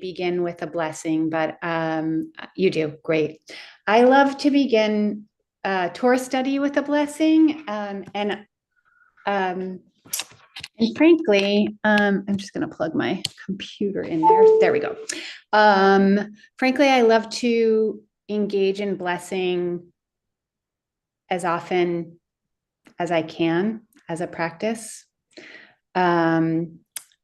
begin with a blessing, but you do great. I love to begin Torah study with a blessing, and frankly, I'm just going to plug my computer in there. There we go. Frankly, I love to engage in blessing as often as I can as a practice. And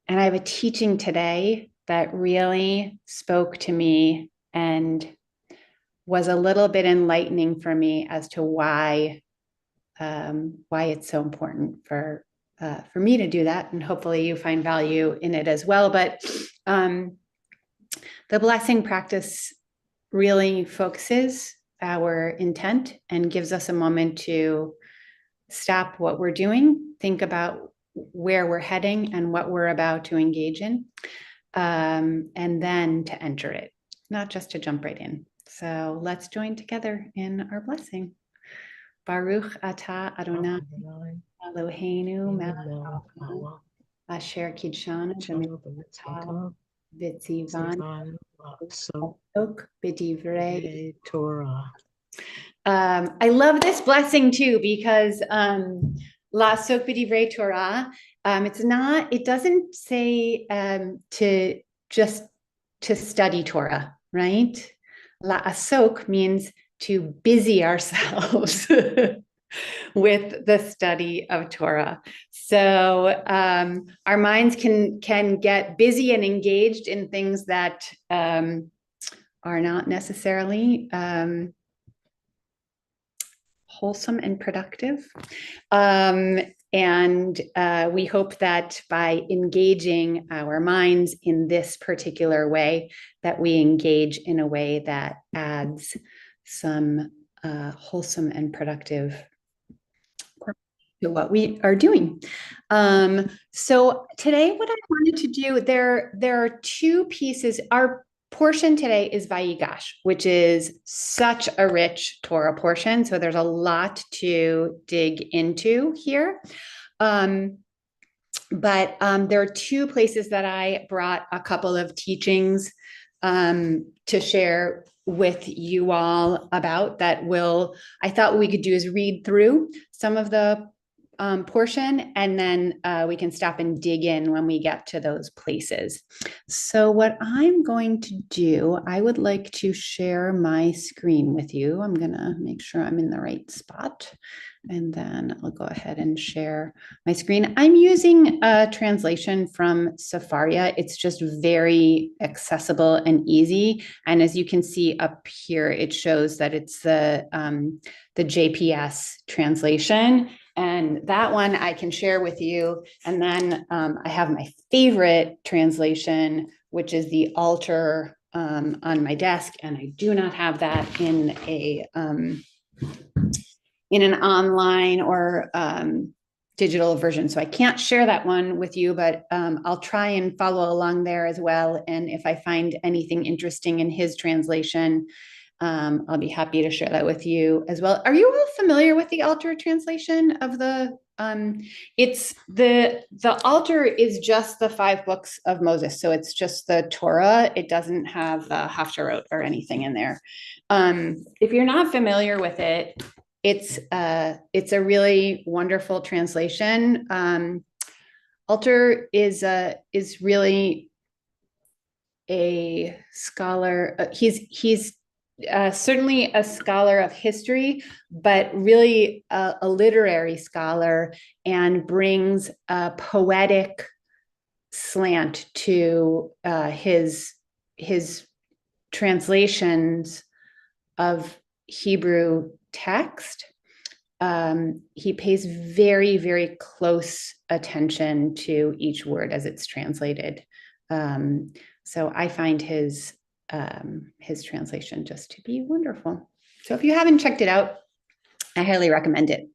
I have a teaching today that really spoke to me and was a little bit enlightening for me as to why it's so important for me to do that. And hopefully you find value in it as well. But the blessing practice really focuses our intent and gives us a moment to stop what we're doing, think about where we're heading and what we're about to engage in, and then to enter it, not just to jump right in. So let's join together in our blessing. Baruch atah Adonai Eloheinu melech haolam asher kidshanu b'mitzvot v'tzivanu la'asok b'divrei Torah. I love this blessing too, because la'asok b'divrei Torah, it doesn't say to study Torah, right? La'asok means to busy ourselves with the study of Torah. So our minds can get busy and engaged in things that are not necessarily wholesome and productive. And we hope that by engaging our minds in this particular way, that we engage in a way that adds some wholesome and productive to what we are doing. So today, what I wanted to do, there are two pieces. Our portion today is Vayigash, which is such a rich Torah portion. So there's a lot to dig into here. But there are two places that I brought a couple of teachings to share with you all about that I thought what we could do is read through some of the portion, and then we can stop and dig in when we get to those places. So what I'm going to do, I would like to share my screen with you. I'm going to make sure I'm in the right spot, and then I'll go ahead and share my screen. I'm using a translation from Sefaria. It's just very accessible and easy. And as you can see up here, it shows that it's the JPS translation. And that one I can share with you. And then I have my favorite translation, which is the Alter on my desk. And I do not have that in an online or digital version. So I can't share that one with you, but I'll try and follow along there as well. And if I find anything interesting in his translation, I'll be happy to share that with you as well. Are you all familiar with the Alter translation of the? It's the Alter is just the 5 books of Moses, so it's just the Torah. It doesn't have the Haftarot or anything in there. If you're not familiar with it, it's a really wonderful translation. Alter is really a scholar. He's certainly a scholar of history, but really a literary scholar, and brings a poetic slant to his translations of Hebrew text. He pays very, very close attention to each word as it's translated. So I find his translation just to be wonderful. So if you haven't checked it out, I highly recommend it.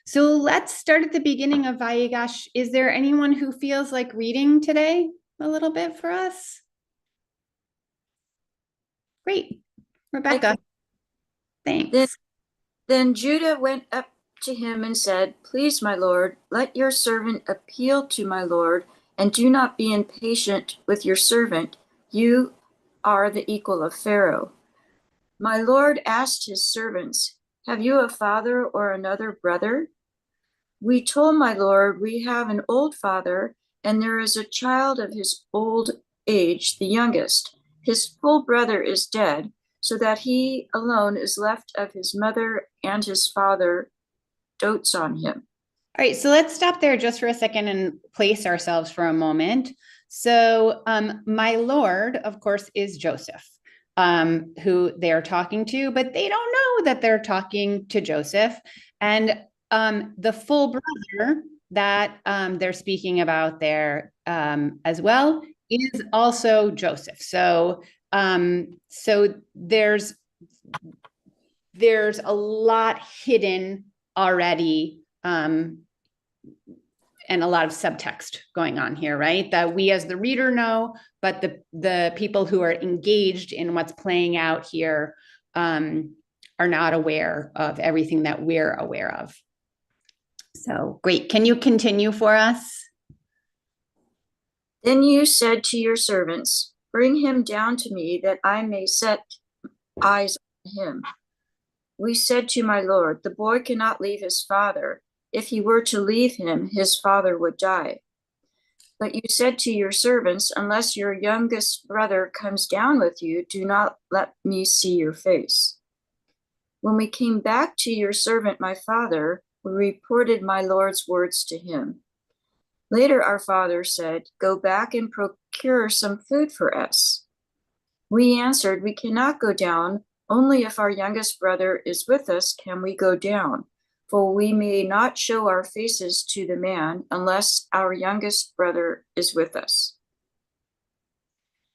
So let's start at the beginning of Vayigash. Is there anyone who feels like reading today a little bit for us? Great. Rebecca. Thanks. Then Judah went up to him and said, "Please, my lord, let your servant appeal to my lord and do not be impatient with your servant. You are the equal of Pharaoh. My lord asked his servants, have you a father or another brother? We told my lord, we have an old father, and there is a child of his old age, the youngest. His full brother is dead, so that he alone is left of his mother, and his father dotes on him. All right, so let's stop there just for a second and place ourselves for a moment. So my Lord, of course, is Joseph, who they're talking to, but they don't know that they're talking to Joseph. And the full brother that they're speaking about there as well is also Joseph. So there's a lot hidden already, and a lot of subtext going on here, right? That we as the reader know, but the people who are engaged in what's playing out here are not aware of everything that we're aware of. So great. Can you continue for us? Then you said to your servants, bring him down to me that I may set eyes on him. We said to my lord, the boy cannot leave his father. If he were to leave him, his father would die. But you said to your servants, unless your youngest brother comes down with you, do not let me see your face. When we came back to your servant, my father, we reported my lord's words to him. Later, our father said, go back and procure some food for us. We answered, we cannot go down. Only if our youngest brother is with us can we go down, for we may not show our faces to the man unless our youngest brother is with us.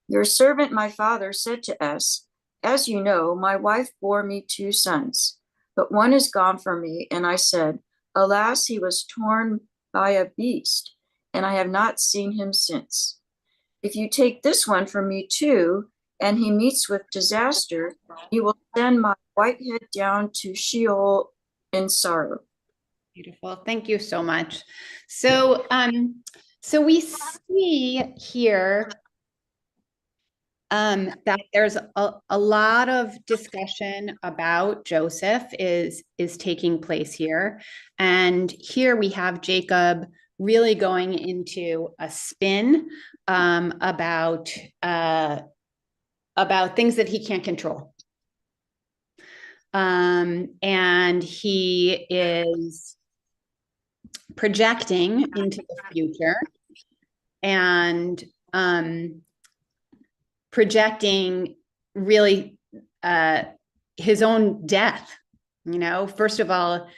Your servant, my father, said to us, as you know, my wife bore me 2 sons, but one is gone from me. And I said, alas, he was torn by a beast, and I have not seen him since. If you take this one from me too, and he meets with disaster, you will send my white head down to Sheol in sorrow. Beautiful. Thank you so much. So we see here that there's a lot of discussion about Joseph is taking place here. And here we have Jacob really going into a spin about things that he can't control. And he is projecting into the future and projecting really his own death. You know, first of all,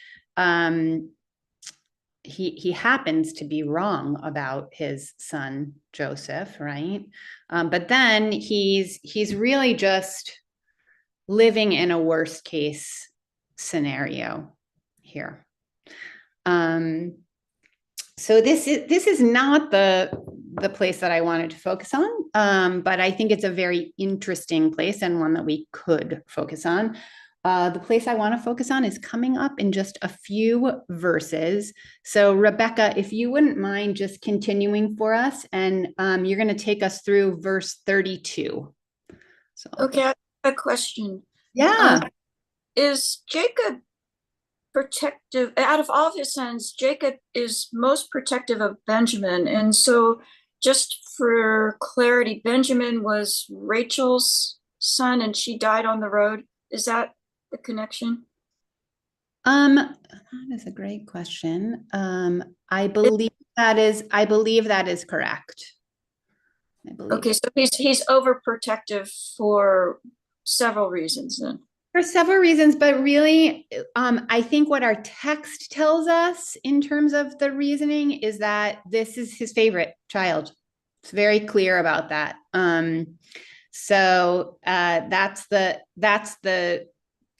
he happens to be wrong about his son Joseph, right? But then he's really just living in a worst case scenario here. So this is not the place that I wanted to focus on, but I think it's a very interesting place and one that we could focus on. The place I want to focus on is coming up in just a few verses. So Rebecca, if you wouldn't mind just continuing for us, and you're going to take us through verse 32. So Okay, I have a question. Yeah. Is Jacob protective? Out of all of his sons, Jacob is most protective of Benjamin. And so just for clarity, Benjamin was Rachel's son and she died on the road. Is that the connection? That is a great question. I believe that is correct. Okay, so he's overprotective for several reasons then. For several reasons, but really, I think what our text tells us in terms of the reasoning is that this is his favorite child. It's very clear about that. So that's the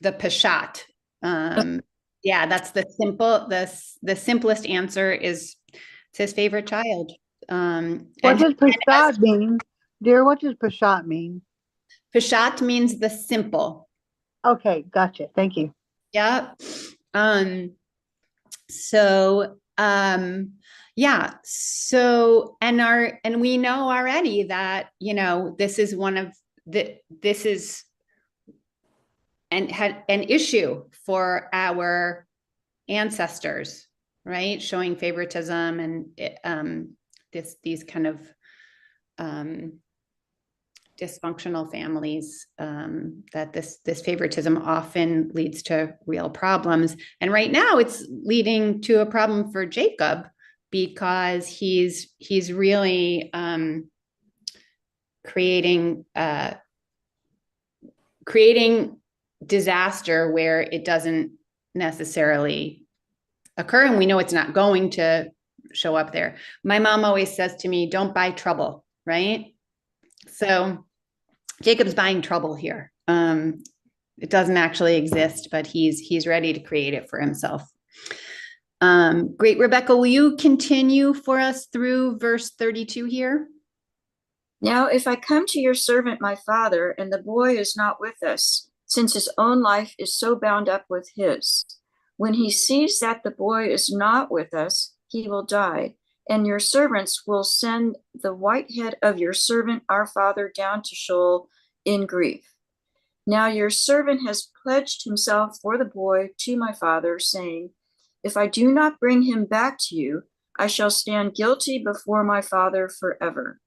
Parshat. Yeah, that's the simplest answer is it's his favorite child. What does Parshat mean? Dear, what does Parshat mean? Parshat means the simple. Okay, gotcha. Thank you. Yeah. So Yeah. So, and we know already that, this is this is had an issue for our ancestors, right? Showing favoritism and these kind of dysfunctional families, that this favoritism often leads to real problems. And right now it's leading to a problem for Jacob because he's really creating disaster where it doesn't necessarily occur, and we know it's not going to show up there. My mom always says to me, don't buy trouble, right? So Jacob's buying trouble here. It doesn't actually exist, but he's ready to create it for himself. Great. Rebecca, will you continue for us through verse 32 here? Now, if I come to your servant, my father, and the boy is not with us, since his own life is so bound up with his, when he sees that the boy is not with us, he will die. And your servants will send the white head of your servant, our father, down to Sheol in grief. Now your servant has pledged himself for the boy to my father, saying, if I do not bring him back to you, I shall stand guilty before my father forever.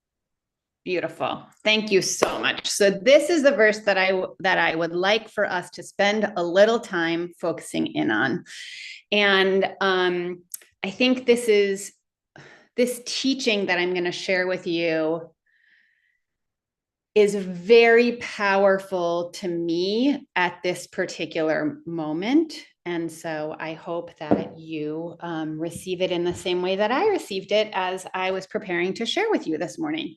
Beautiful. Thank you so much. So this is the verse that I would like for us to spend a little time focusing in on. And I think this teaching that I'm going to share with you is very powerful to me at this particular moment. And so I hope that you receive it in the same way that I received it as I was preparing to share with you this morning.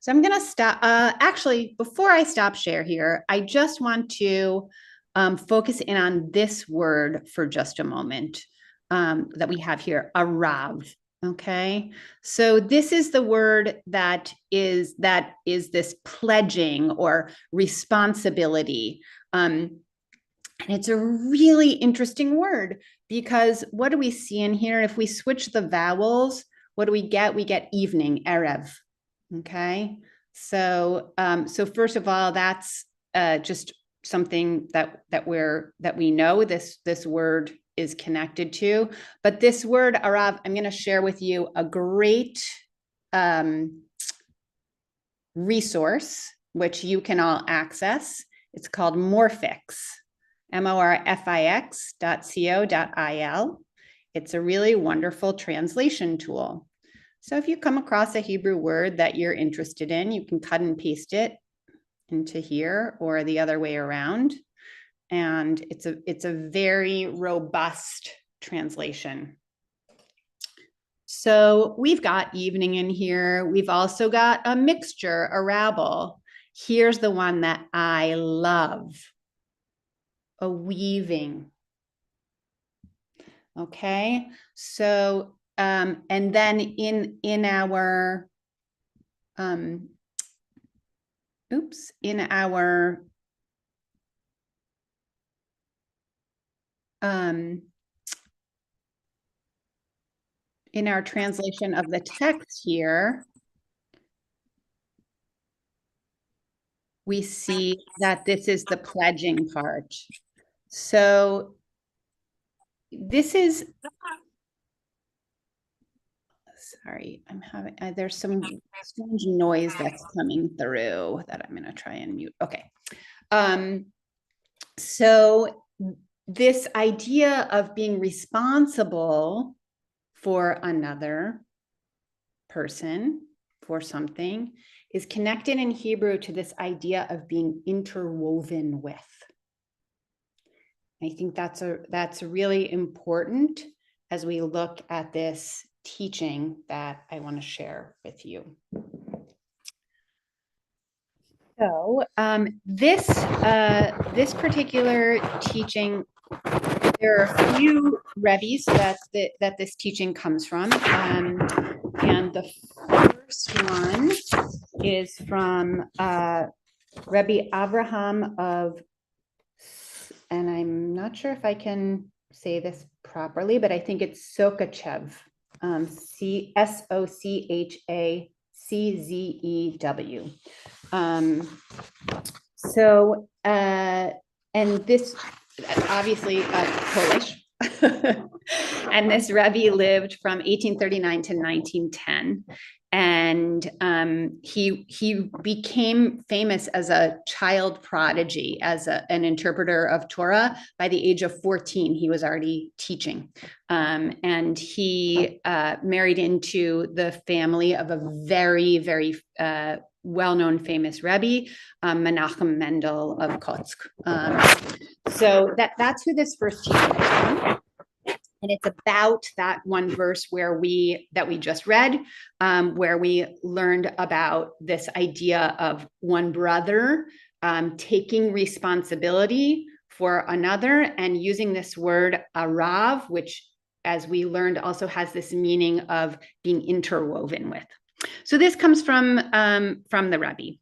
So I'm going to stop. Actually, before I stop share here, I just want to focus in on this word for just a moment that we have here, arav. Okay, so this is the word that is this pledging or responsibility. And it's a really interesting word because what do we see in here? If we switch the vowels, what do we get? We get evening, erev. Okay, so first of all, that's just something that we know this word is connected to. But this word arav, I'm going to share with you a great resource which you can all access. It's called Morphix, morfix.co.il. It's a really wonderful translation tool. So if you come across a Hebrew word that you're interested in, you can cut and paste it into here or the other way around. And it's a very robust translation. So we've got evening in here. We've also got a mixture, a rabble. Here's the one that I love, a weaving. Okay, so and then in our in our translation of the text here, we see that this is the pledging part. So this is, sorry, I'm having, there's some strange noise that's coming through that I'm going to try and mute. Okay. So this idea of being responsible for another person, for something, is connected in Hebrew to this idea of being interwoven with. I think that's really important as we look at this teaching that I want to share with you. So this particular teaching, there are a few Rebbes that this teaching comes from, and the first one is from Rebbe Avraham of, and I'm not sure if I can say this properly, but I think it's Sokachev. Sochazzew. And this obviously Polish. And this Rebbe lived from 1839 to 1910. And he became famous as a child prodigy, as an interpreter of Torah. By the age of 14, he was already teaching. And he married into the family of a very, very well-known famous Rebbe, Menachem Mendel of Kotsk. So that's who this first teaching is from. And it's about that one verse that we just read, where we learned about this idea of one brother taking responsibility for another and using this word arav, which, as we learned, also has this meaning of being interwoven with. So this comes from the Rebbe.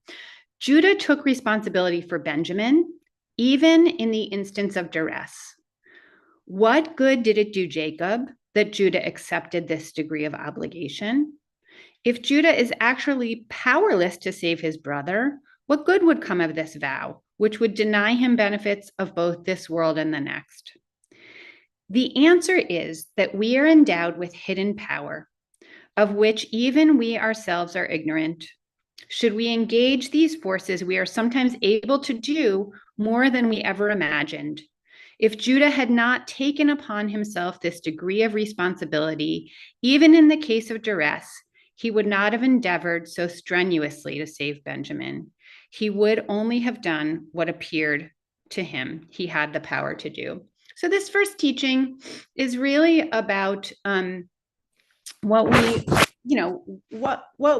Judah took responsibility for Benjamin, even in the instance of duress. What good did it do Jacob that Judah accepted this degree of obligation? If Judah is actually powerless to save his brother, what good would come of this vow, which would deny him benefits of both this world and the next? The answer is that we are endowed with hidden power, of which even we ourselves are ignorant. Should we engage these forces, we are sometimes able to do more than we ever imagined. If Judah had not taken upon himself this degree of responsibility, even in the case of duress, he would not have endeavored so strenuously to save Benjamin. He would only have done what appeared to him he had the power to do. So this first teaching is really about what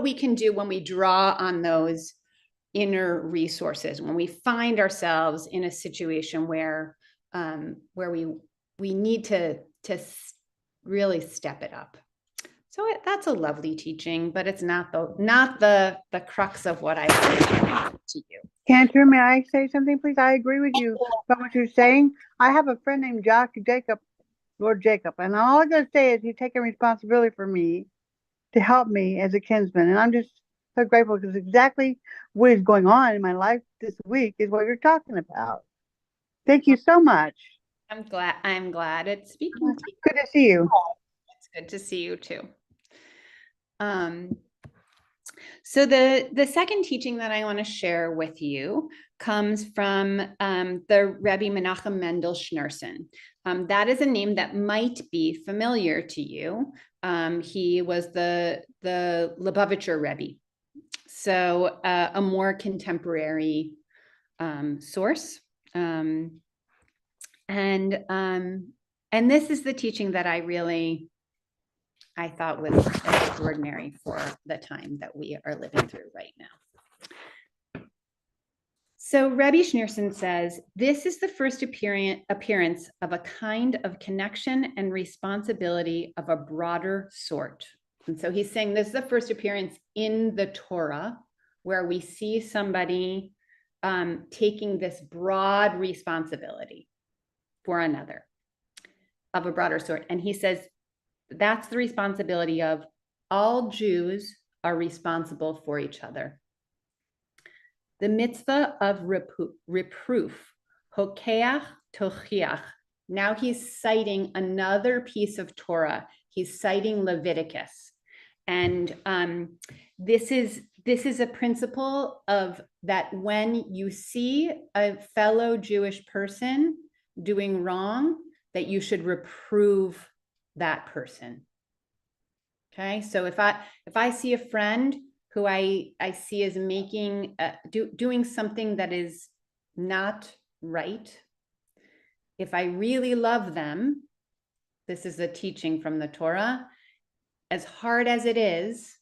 we can do when we draw on those inner resources, when we find ourselves in a situation where we need to really step it up. So that's a lovely teaching, but it's not the crux of what I want to you. Cantor, may I say something, please? I agree with you about what you're saying. I have a friend named Lord Jacob, and all I'm going to say is he's taking responsibility for me to help me as a kinsman, and I'm just so grateful because exactly what is going on in my life this week is what you're talking about. Thank you so much. I'm glad it's speaking to you. Good to see you. It's good to see you too. So the second teaching that I want to share with you comes from the Rebbe Menachem Mendel Schneerson. That is a name that might be familiar to you. He was the Lubavitcher Rebbe, so a more contemporary source. And this is the teaching that I thought was extraordinary for the time that we are living through right now. So Rebbe Schneerson says, this is the first appearance of a kind of connection and responsibility of a broader sort. And so he's saying this is the first appearance in the Torah where we see somebody taking this broad responsibility for another of a broader sort. And he says, that's the responsibility of all Jews are responsible for each other. The mitzvah of reproof, hokeach tochiach. Now he's citing another piece of Torah. He's citing Leviticus. And this is a principle of that when you see a fellow Jewish person doing wrong, that you should reprove that person. Okay, so if I see a friend who I see as making doing something that is not right, if I really love them, this is a teaching from the Torah, as hard as it is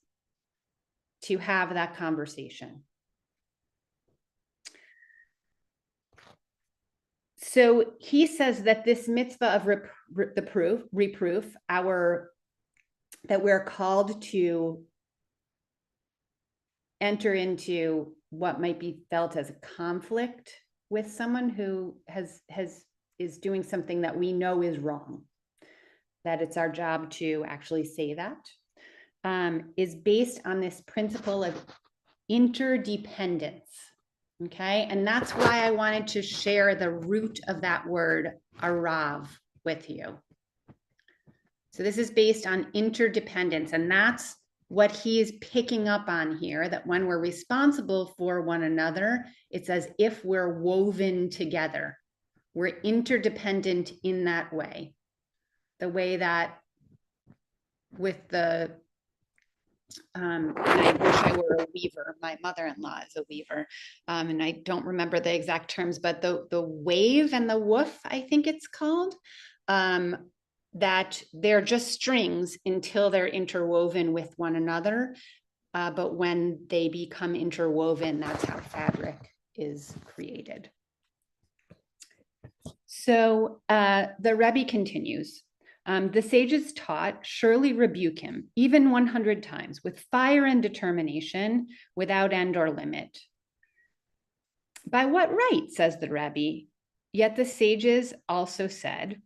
to have that conversation. So he says that this mitzvah of reproof, that we're called to enter into what might be felt as a conflict with someone who is doing something that we know is wrong. that it's our job to actually say that, is based on this principle of interdependence. Okay, and that's why I wanted to share the root of that word, arav, with you. So this is based on interdependence, and that's what he is picking up on here, that when we're responsible for one another, it's as if we're woven together. We're interdependent in that way. The way that with the, and I wish I were a weaver. My mother-in-law is a weaver, and I don't remember the exact terms, but the wave and the woof, I think it's called, that they're just strings until they're interwoven with one another. But when they become interwoven, that's how fabric is created. So the Rebbe continues. The sages taught, surely rebuke him, even 100 times, with fire and determination, without end or limit. By what right, says the Rebbe? Yet the sages also said,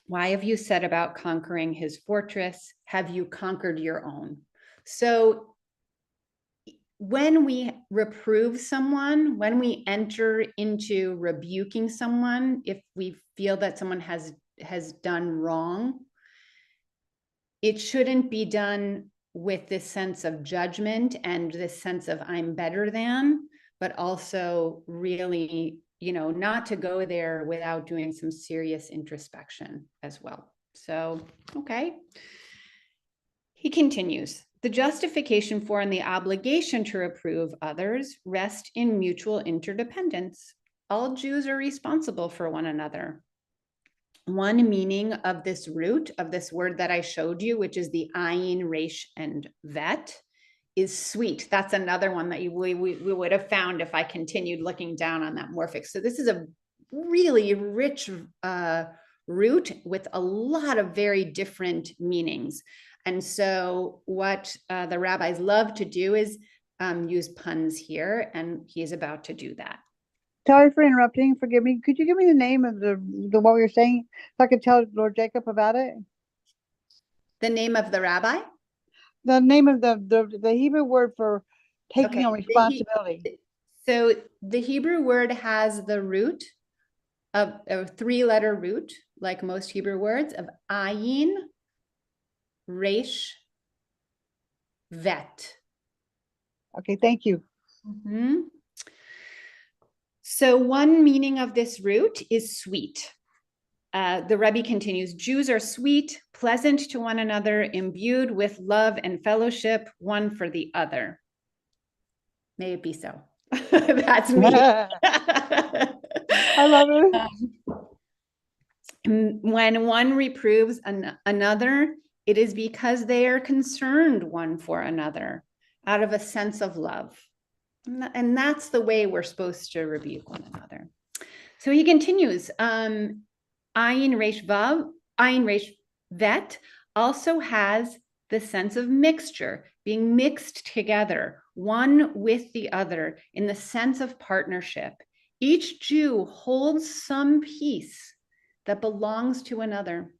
why have you set about conquering his fortress? Have you conquered your own? So when we reprove someone, when we enter into rebuking someone, if we feel that someone has done wrong, it shouldn't be done with this sense of judgment and this sense of I'm better than, but also really, not to go there without doing some serious introspection as well. So, okay. He continues, the justification for and the obligation to reprove others rest in mutual interdependence. All Jews are responsible for one another. One meaning of this root, of this word that I showed you, which is the ayin, resh, and vet, is sweet. That's another one that we would have found if I continued looking down on that morphic. So this is a really rich root with a lot of very different meanings. And so what the rabbis love to do is use puns here, and he is about to do that. Sorry for interrupting. Forgive me. Could you give me the name of the what we were saying so I could tell Lord Jacob about it? The name of the rabbi? The name of the Hebrew word for taking on responsibility. So the Hebrew word has the root of a 3-letter root, like most Hebrew words, of ayin, resh, vet. Okay, thank you. Mm-hmm. So one meaning of this root is sweet. The Rebbe continues, Jews are sweet, pleasant to one another, imbued with love and fellowship, one for the other. May it be so. That's me. I love it. When one reproves another, it is because they are concerned one for another out of a sense of love. And that's the way we're supposed to rebuke one another. So he continues, ayin resh vav, ayin resh vet also has the sense of mixture, being mixed together, one with the other in the sense of partnership. Each Jew holds some piece that belongs to another.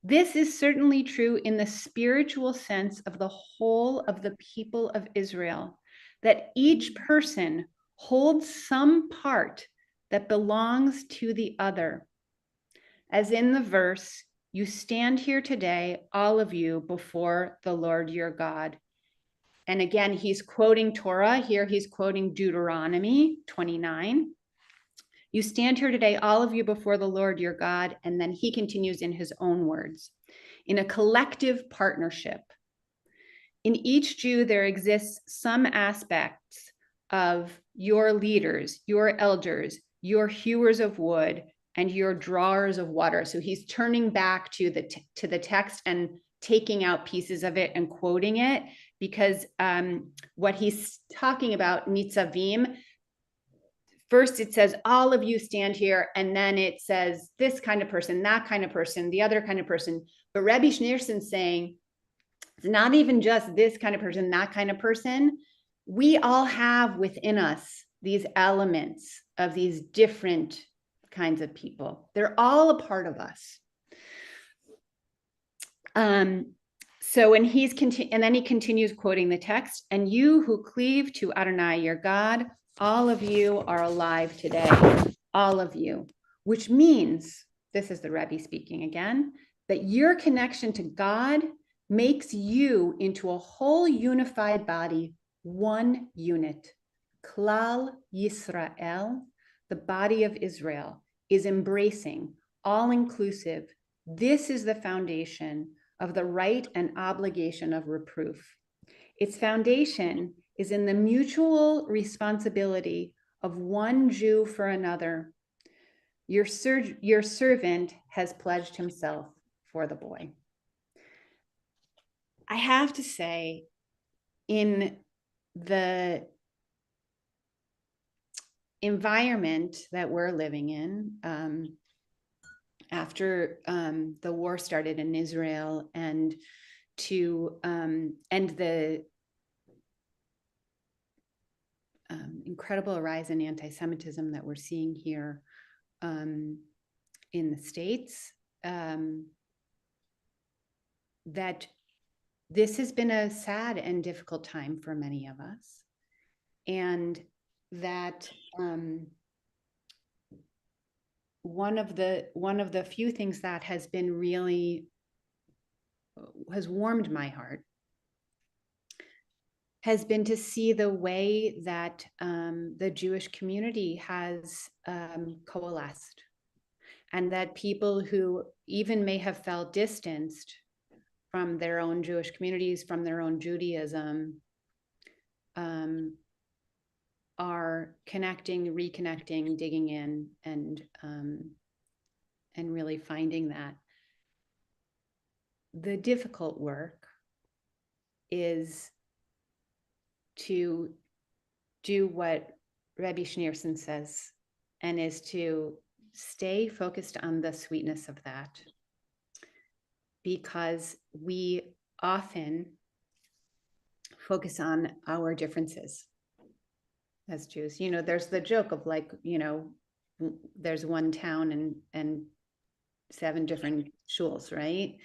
This is certainly true in the spiritual sense of the whole of the people of Israel, that each person holds some part that belongs to the other. As in the verse, you stand here today, all of you, before the Lord your God. And again, he's quoting Torah. Here he's quoting Deuteronomy 29. You stand here today, all of you, before the Lord your God. And then he continues in his own words, in a collective partnership. In each Jew, there exists some aspects of your leaders, your elders, your hewers of wood, and your drawers of water. So he's turning back to the text and taking out pieces of it and quoting it, because what he's talking about, nitzavim, first it says, all of you stand here, and then it says this kind of person, that kind of person, the other kind of person. But Rabbi Schneerson's saying, it's not even just this kind of person, that kind of person. We all have within us these elements of these different kinds of people. They're all a part of us. So when and then he continues quoting the text, and you who cleave to Adonai your God, all of you are alive today, all of you, which means, this is the Rebbe speaking again, that your connection to God makes you into a whole unified body, one unit. Klal Yisrael, the body of Israel, is embracing, all inclusive. This is the foundation of the right and obligation of reproof. Its foundation is in the mutual responsibility of one Jew for another. Your servant has pledged himself for the boy. I have to say, in the environment that we're living in, after the war started in Israel, and to end the incredible rise in anti-Semitism that we're seeing here in the States, that this has been a sad and difficult time for many of us, and that one of the few things that has warmed my heart has been to see the way that the Jewish community has coalesced, and that people who even may have felt distanced from their own Jewish communities, from their own Judaism, are connecting, reconnecting, digging in, and really finding that the difficult work is to do what Rabbi Schneerson says, and is to stay focused on the sweetness of that, because we often focus on our differences as Jews. You know, there's the joke of, like, you know, there's one town and 7 different shuls, right?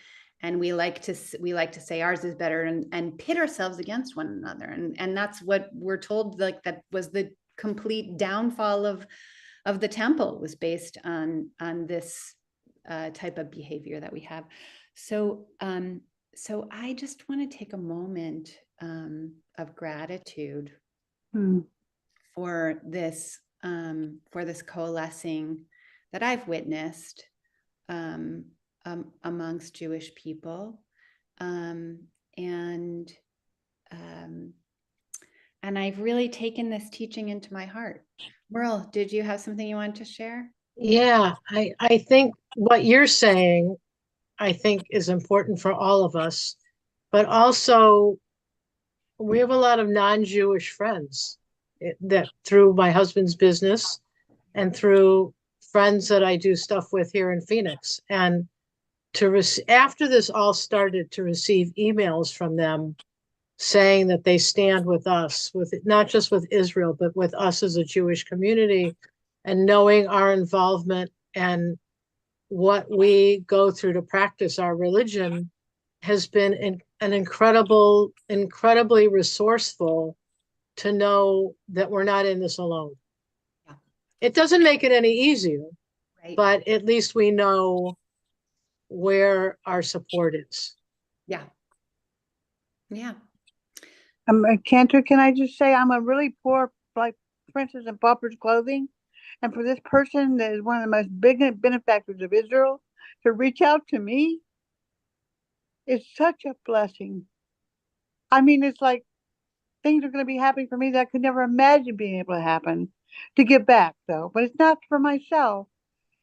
And we like to say ours is better, and pit ourselves against one another, and that's what we're told. Like, that was the complete downfall of the temple, was based on this type of behavior that we have. So I just want to take a moment of gratitude for this coalescing that I've witnessed amongst Jewish people, and I've really taken this teaching into my heart. Merle, did you have something you wanted to share? Yeah, I think what you're saying, I think, is important for all of us, but also we have a lot of non-Jewish friends that through my husband's business and through friends that I do stuff with here in Phoenix. And after this all started, to receive emails from them saying that they stand with us, with not just with Israel, but with us as a Jewish community, and knowing our involvement and what we go through to practice our religion has been an incredibly resourceful to know that we're not in this alone. Yeah. It doesn't make it any easier, Right. but at least we know where our support is. Yeah. Yeah. Cantor, can I just say, I'm a really poor, like, Princess and Pauper's Clothing. And for this person that is one of the most big benefactors of Israel to reach out to me is such a blessing. I mean, it's like things are going to be happening for me that I could never imagine being able to happen, to give back, though. But it's not for myself.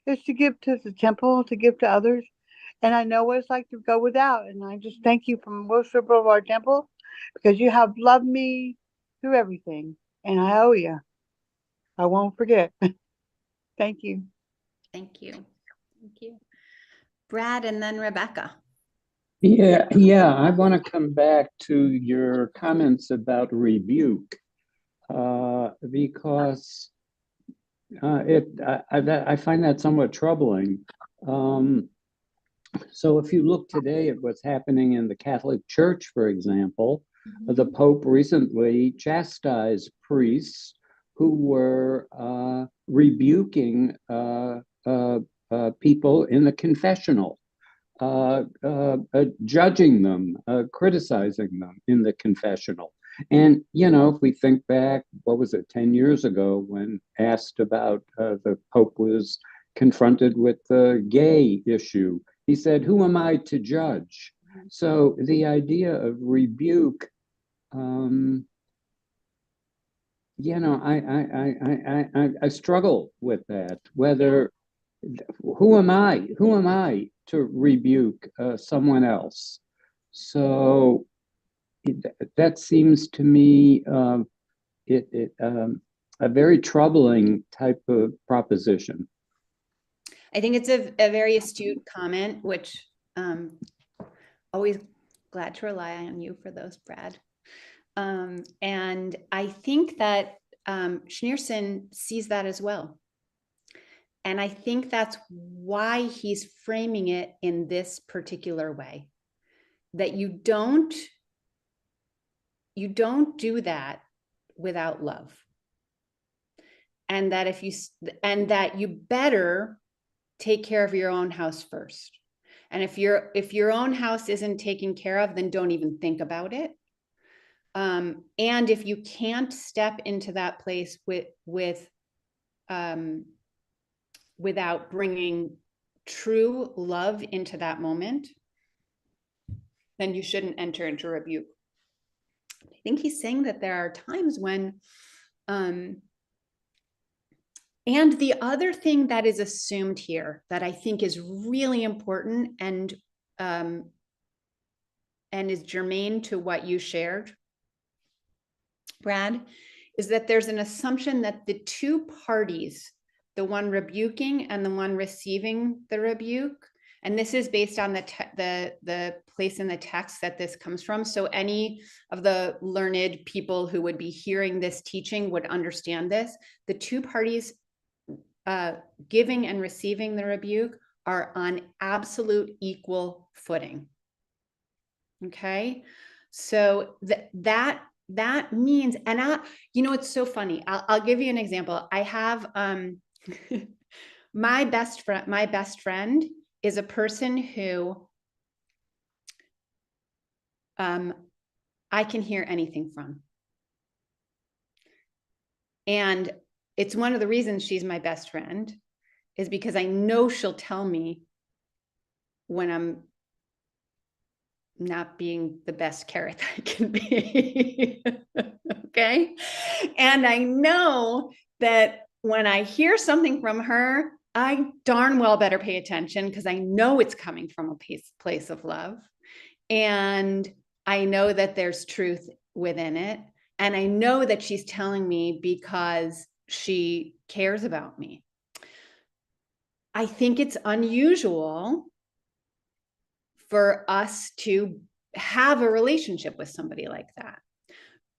It's to give to the temple, to give to others. And I know what it's like to go without. And I just thank you from Worship of our temple, because you have loved me through everything. And I owe you. I won't forget. Thank you. Thank you. Thank you. Brad, and then Rebecca. Yeah, I want to come back to your comments about rebuke, because I find that somewhat troubling. So if you look today at what's happening in the Catholic Church, for example, the Pope recently chastised priests who were rebuking people in the confessional, judging them, criticizing them in the confessional. And, you know, if we think back, what was it, 10 years ago, when asked about the Pope was confronted with the gay issue, he said, "Who am I to judge?" So the idea of rebuke, you know, I struggle with that. Whether who am I? Who am I to rebuke someone else? So that seems to me a very troubling type of proposition. I think it's a very astute comment, which always glad to rely on you for those, Brad. And I think that Schneerson sees that as well. And I think that's why he's framing it in this particular way, that you don't do that without love. And that you better take care of your own house first. And if your own house isn't taken care of, then don't even think about it. And if you can't step into that place without bringing true love into that moment, then you shouldn't enter into rebuke. I think he's saying that there are times when, and the other thing that is assumed here that I think is really important and is germane to what you shared, Brad, is that there's an assumption that the two parties, the one rebuking and the one receiving the rebuke, and this is based on the place in the text that this comes from. So any of the learned people who would be hearing this teaching would understand this. The two parties giving and receiving the rebuke are on absolute equal footing. Okay, so that means, and it's so funny. I'll give you an example. I have my best friend is a person who I can hear anything from. And it's one of the reasons she's my best friend, is because I know she'll tell me when I'm not being the best Kerith I can be. Okay. And I know that when I hear something from her, I darn well better pay attention, because I know it's coming from a place of love. And I know that there's truth within it. And I know that she's telling me because she cares about me. I think it's unusual for us to have a relationship with somebody like that.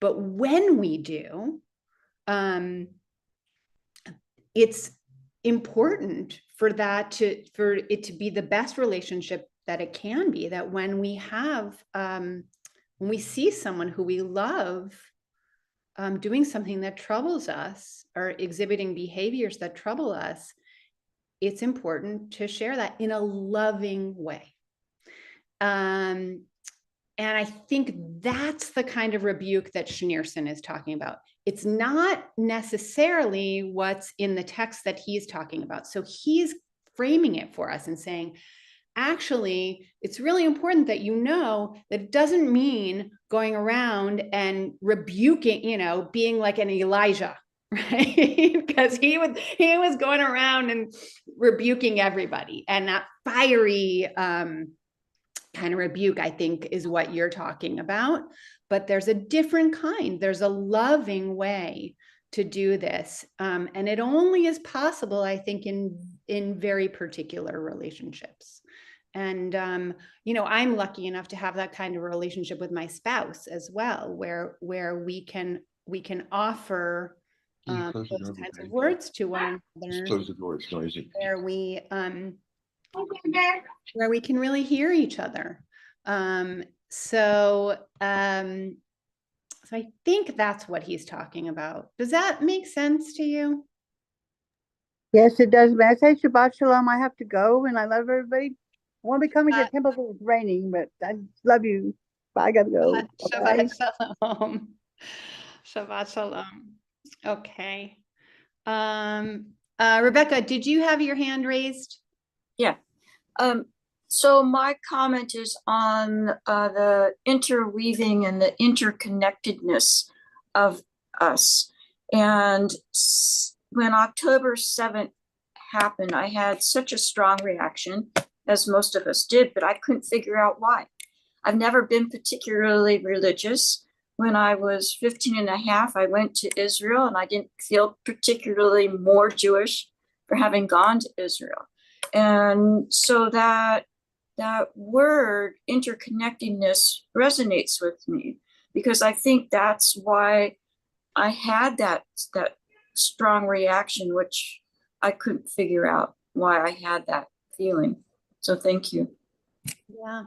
But when we do, it's important for it to be the best relationship that it can be, that when we see someone who we love doing something that troubles us or exhibiting behaviors that trouble us, it's important to share that in a loving way. And I think that's the kind of rebuke that Schneerson is talking about. It's not necessarily what's in the text that he's talking about. So he's framing it for us and saying, actually, it's really important that you know that it doesn't mean going around and rebuking, being like an Elijah, right? Because he was going around and rebuking everybody, and that fiery kind of rebuke, I think, is what you're talking about. But there's a different kind. There's a loving way to do this. And it only is possible, I think, in very particular relationships. And, I'm lucky enough to have that kind of relationship with my spouse as well, where we can offer those kinds of words to one another. Just close the door, it's noisy. Where we where we can really hear each other. So I think that's what he's talking about. Does that make sense to you? Yes, it does. May I say Shabbat Shalom? I have to go, and I love everybody. I want to be coming to the temple if it's raining, but I love you. Bye, I gotta go. Bye-bye. Shabbat Shalom. Shabbat Shalom. Okay. Rebecca, did you have your hand raised? Yeah. So my comment is on the interweaving and the interconnectedness of us. And when October 7th happened, I had such a strong reaction, as most of us did, but I couldn't figure out why. I've never been particularly religious. When I was 15 and a half, I went to Israel, and I didn't feel particularly more Jewish for having gone to Israel. And so that word interconnectedness resonates with me, because I think that's why I had that strong reaction, which I couldn't figure out why I had that feeling. So thank you. Yeah,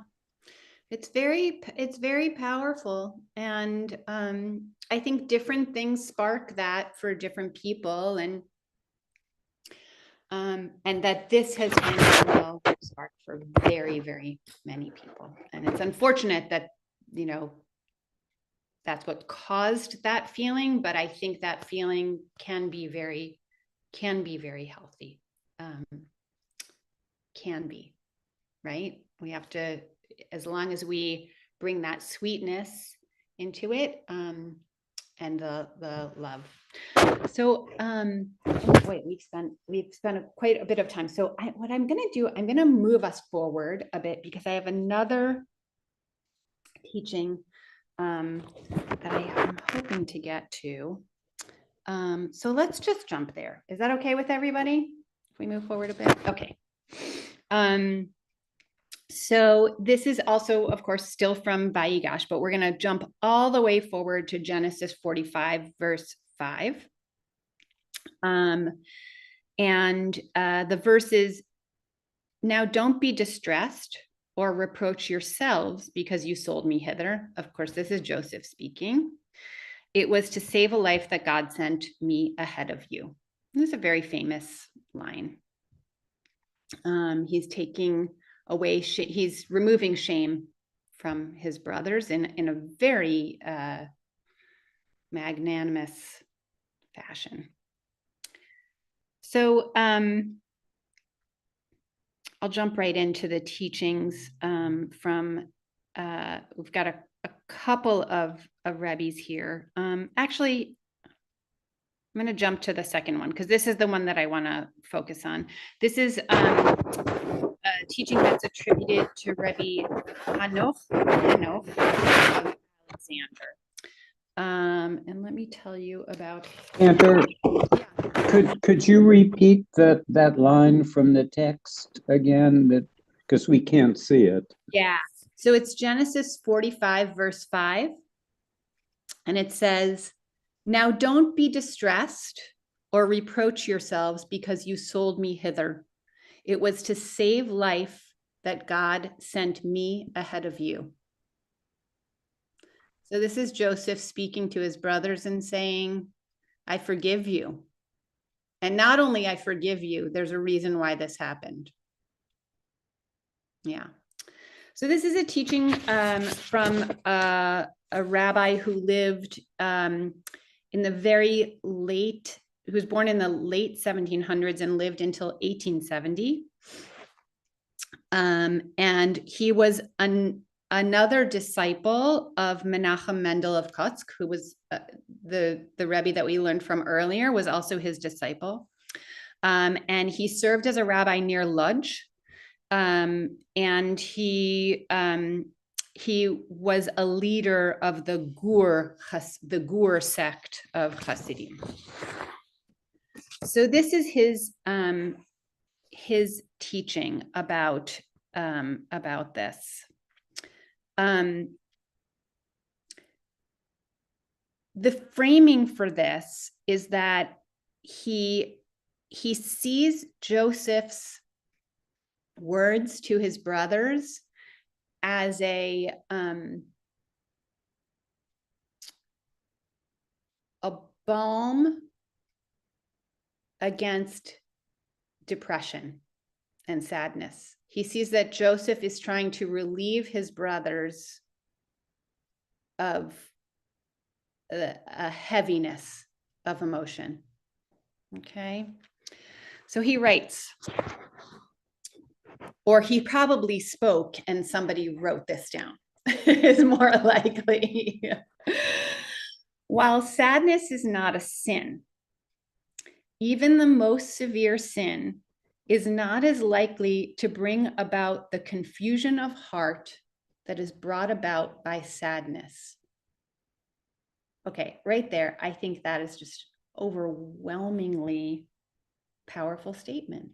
it's very powerful. And I think different things spark that for different people, and that this has been a real spark for very, very many people. And it's unfortunate that, you know, that's what caused that feeling, but I think that feeling can be very healthy. Can be, right? We have to, as long as we bring that sweetness into it, and the love. So, wait, we've spent quite a bit of time. So what I'm going to do, I'm going to move us forward a bit, because I have another teaching that I am hoping to get to. So let's just jump there. Is that okay with everybody? If we move forward a bit? Okay. So this is also, of course, still from Vayigash, but we're going to jump all the way forward to Genesis 45, verse 5. And the verse is, "Now don't be distressed or reproach yourselves because you sold me hither." Of course, this is Joseph speaking. "It was to save a life that God sent me ahead of you." This is a very famous line. He's taking away, he's removing shame from his brothers in a very magnanimous fashion. So I'll jump right into the teachings from, we've got a couple of Rebbes here. Actually, I'm going to jump to the second one, because this is the one that I want to focus on. This is a teaching that's attributed to Rebbe Hanoch of Alexander. And let me tell you about Cantor, could you repeat that line from the text again, that because we can't see it? Yeah. So it's Genesis 45, verse 5. And it says, "Now don't be distressed or reproach yourselves because you sold me hither. It was to save life that God sent me ahead of you." So this is Joseph speaking to his brothers and saying, I forgive you. And not only I forgive you, there's a reason why this happened. Yeah. So this is a teaching from a rabbi who lived in the very late, who was born in the late 1700s and lived until 1870. And he was another disciple of Menachem Mendel of Kotsk, who was the Rebbe that we learned from earlier, was also his disciple. And he served as a rabbi near Lodz. And he was a leader of the Gur sect of Hasidim. So this is his teaching about this. The framing for this is that he sees Joseph's words to his brothers as a balm against depression and sadness. He sees that Joseph is trying to relieve his brothers of a heaviness of emotion. Okay. So he writes, or he probably spoke and somebody wrote this down, is more likely. While sadness is not a sin, even the most severe sin is not as likely to bring about the confusion of heart that is brought about by sadness. Okay, right there, I think that is just overwhelmingly powerful statement.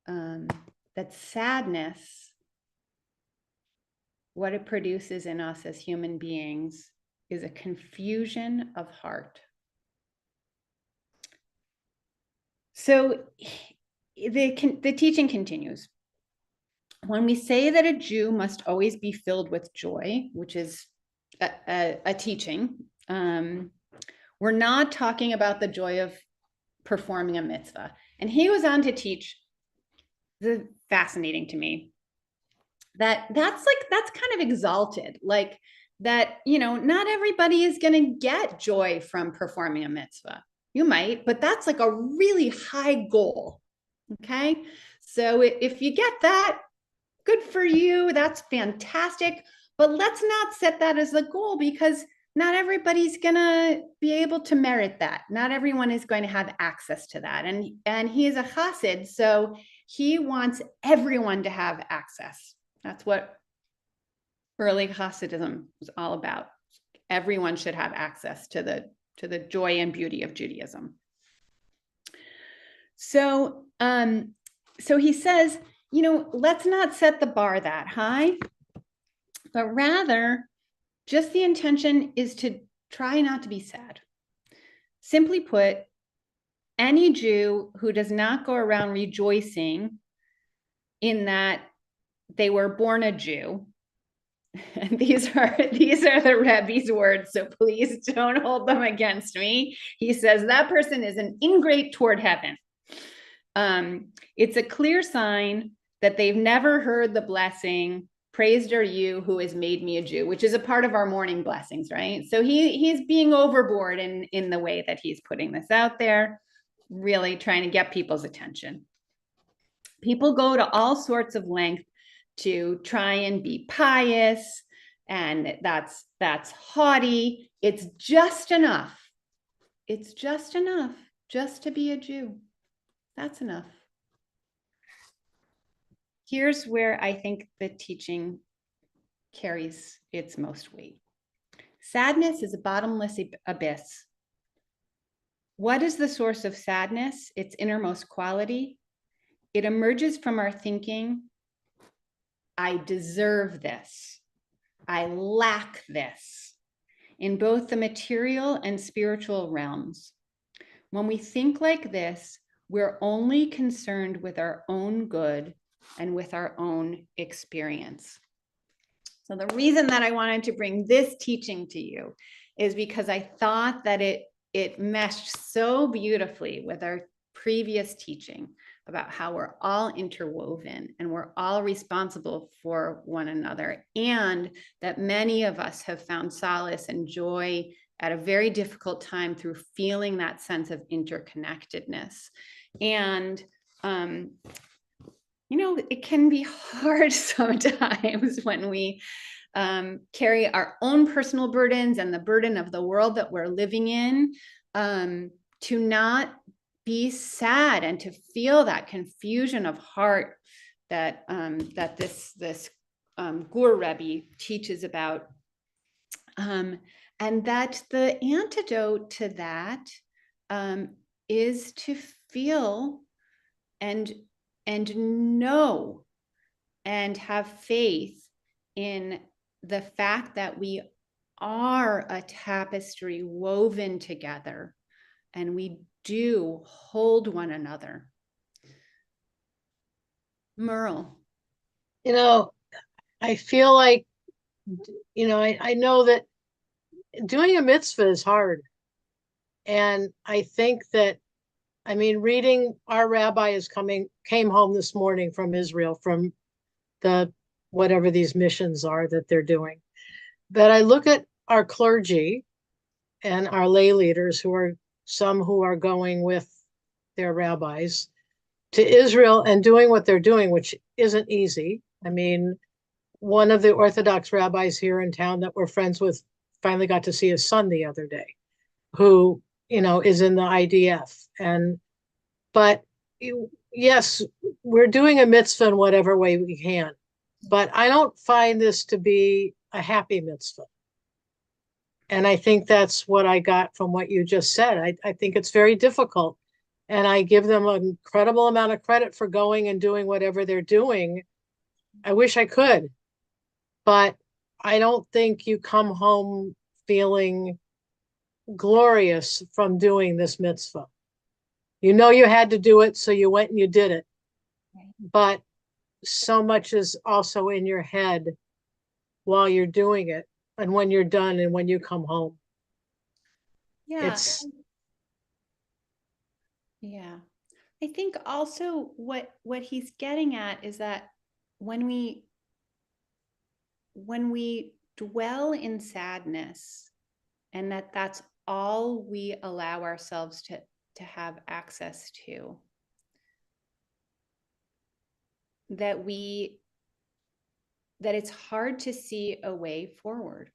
That sadness, what it produces in us as human beings, is a confusion of heart. So the teaching continues. When we say that a Jew must always be filled with joy, which is a teaching, we're not talking about the joy of performing a mitzvah. And he goes on to teach, fascinating to me, that's kind of exalted, like that, not everybody is going to get joy from performing a mitzvah. You might, but that's like a really high goal. Okay. So if you get that, good for you. That's fantastic. But let's not set that as the goal, because not everybody's going to be able to merit that. Not everyone is going to have access to that. And he is a chassid, so he wants everyone to have access. That's what early Hasidism was all about. Everyone should have access to the joy and beauty of Judaism. So he says, let's not set the bar that high, but rather just the intention is to try not to be sad. Simply put, any Jew who does not go around rejoicing in that they were born a Jew, and these are the Rebbe's words, so please don't hold them against me. He says that person is an ingrate toward heaven. It's a clear sign that they've never heard the blessing, praised are you who has made me a Jew, which is a part of our morning blessings, right? So he's being overboard in the way that he's putting this out there, really trying to get people's attention. People go to all sorts of length to try and be pious, and that's haughty. It's just enough. It's just enough just to be a Jew. That's enough. Here's where I think the teaching carries its most weight. Sadness is a bottomless abyss. What is the source of sadness? Its innermost quality. It emerges from our thinking, I deserve this. I lack this, in both the material and spiritual realms. When we think like this, we're only concerned with our own good and with our own experience. So the reason that I wanted to bring this teaching to you is because I thought that it meshed so beautifully with our previous teaching about how we're all interwoven and we're all responsible for one another, and that many of us have found solace and joy at a very difficult time through feeling that sense of interconnectedness. And it can be hard sometimes when we carry our own personal burdens and the burden of the world that we're living in, to not be sad and to feel that confusion of heart that this Gur Rebbe teaches about, and that the antidote to that is to feel and know and have faith in the fact that we are a tapestry woven together, and we do hold one another. Merle. You know, I feel like, I know that doing a mitzvah is hard. And I think that, reading, our rabbi came home this morning from Israel, from the whatever these missions are that they're doing. But I look at our clergy and our lay leaders who are going with their rabbis to Israel and doing what they're doing, which isn't easy. One of the Orthodox rabbis here in town that we're friends with finally got to see his son the other day, who, is in the IDF. But yes, we're doing a mitzvah in whatever way we can. But I don't find this to be a happy mitzvah. And I think that's what I got from what you just said. I think it's very difficult. And I give them an incredible amount of credit for going and doing whatever they're doing. I wish I could, but I don't think you come home feeling glorious from doing this mitzvah. You had to do it, so you went and you did it. Right. But so much is also in your head while you're doing it, and when you're done and when you come home. Yeah. I think also what he's getting at is that when we dwell in sadness, and that's all we allow ourselves to have access to, that it's hard to see a way forward.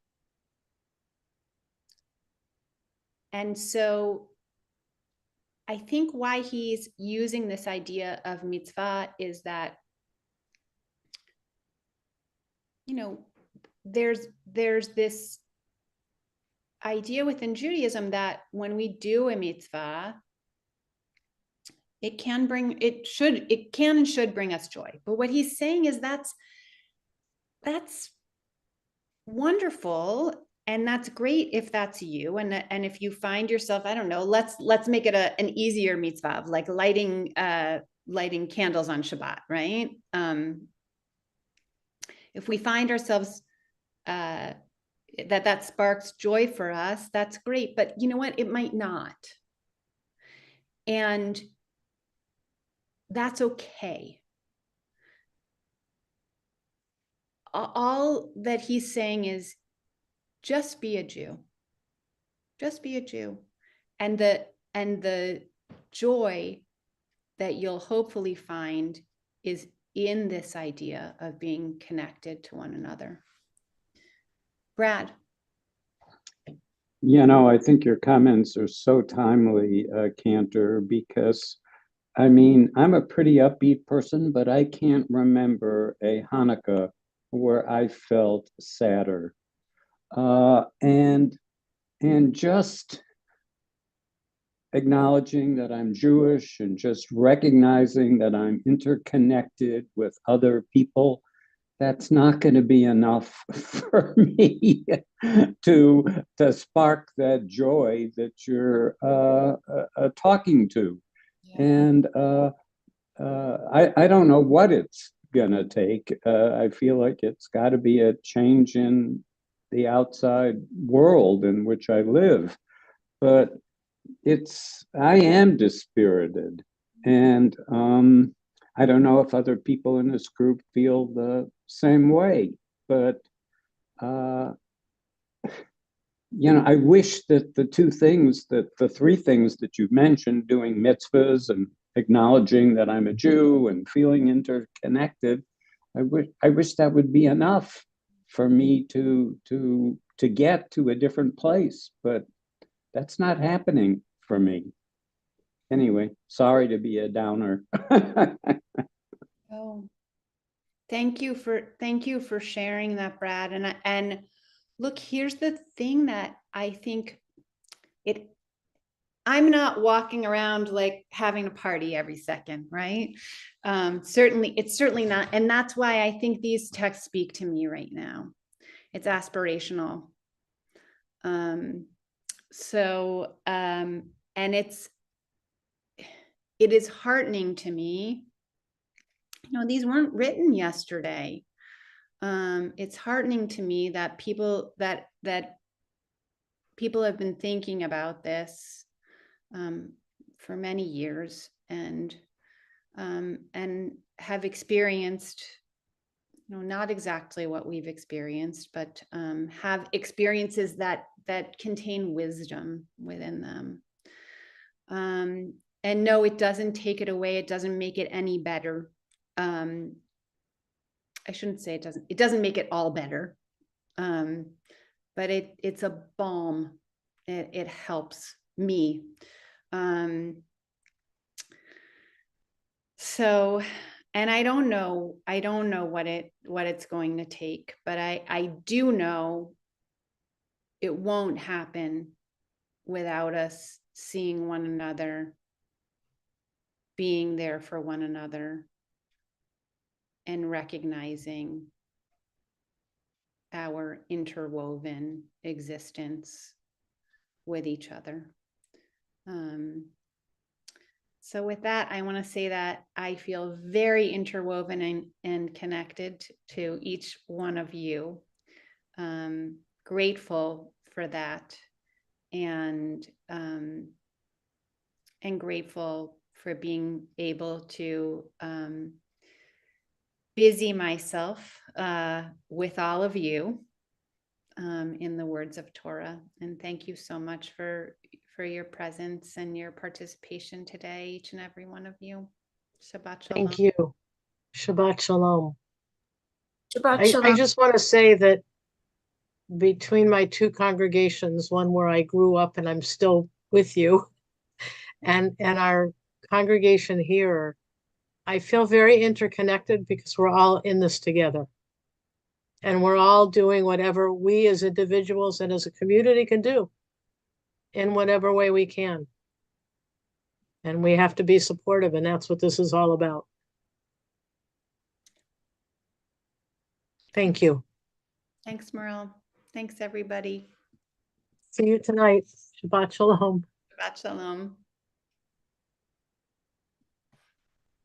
And so I think why he's using this idea of mitzvah is that, there's this idea within Judaism that when we do a mitzvah, it can and should bring us joy. But what he's saying is that's wonderful, and that's great if that's you, and if you find yourself, I don't know, let's make it an easier mitzvah, like lighting candles on Shabbat, right? If we find ourselves that sparks joy for us, that's great. But you know what? It might not. And that's okay. All that he's saying is just be a Jew. Just be a Jew. And the joy that you'll hopefully find is in this idea of being connected to one another. Brad. I think your comments are so timely, Cantor, because I'm a pretty upbeat person, but I can't remember a Hanukkah where I felt sadder. And just acknowledging that I'm Jewish and just recognizing that I'm interconnected with other people, that's not going to be enough for me to spark that joy that you're talking to. Yeah. And I don't know what it's gonna take. I feel like it's got to be a change in the outside world in which I live. But I am dispirited, and I don't know if other people in this group feel the same way. But I wish that the three things that you've mentioned, doing mitzvahs and acknowledging that I'm a Jew and feeling interconnected, I wish that would be enough for me to get to a different place, but that's not happening for me. Anyway, sorry to be a downer. Oh, thank you for sharing that, Brad. And look, here's the thing that I think I'm not walking around like having a party every second, right? It's certainly not. And that's why I think these texts speak to me right now. It's aspirational. And it is heartening to me these weren't written yesterday. It's heartening to me that people have been thinking about this for many years and have experienced, not exactly what we've experienced, but have experiences that contain wisdom within them. And no, it doesn't take it away. It doesn't make it any better. I shouldn't say it doesn't. It doesn't make it all better. But it's a balm. It helps me. So, and I don't know what it's going to take, but I do know it won't happen without us seeing one another, being there for one another, and recognizing our interwoven existence with each other. So with that, I want to say that I feel very interwoven and connected to each one of you. Grateful for that, and grateful for being able to busy myself with all of you in the words of Torah. And thank you so much for your presence and your participation today, each and every one of you. Shabbat shalom. Thank you. Shabbat shalom. Shabbat I shalom. just want to say that between my two congregations, one where I grew up and I'm still with you, and our congregation here, I feel very interconnected because we're all in this together. And we're all doing whatever we as individuals and as a community can do in whatever way we can. And we have to be supportive, and that's what this is all about. Thank you. Thanks, Merle. Thanks, everybody. See you tonight. Shabbat shalom. Shabbat shalom.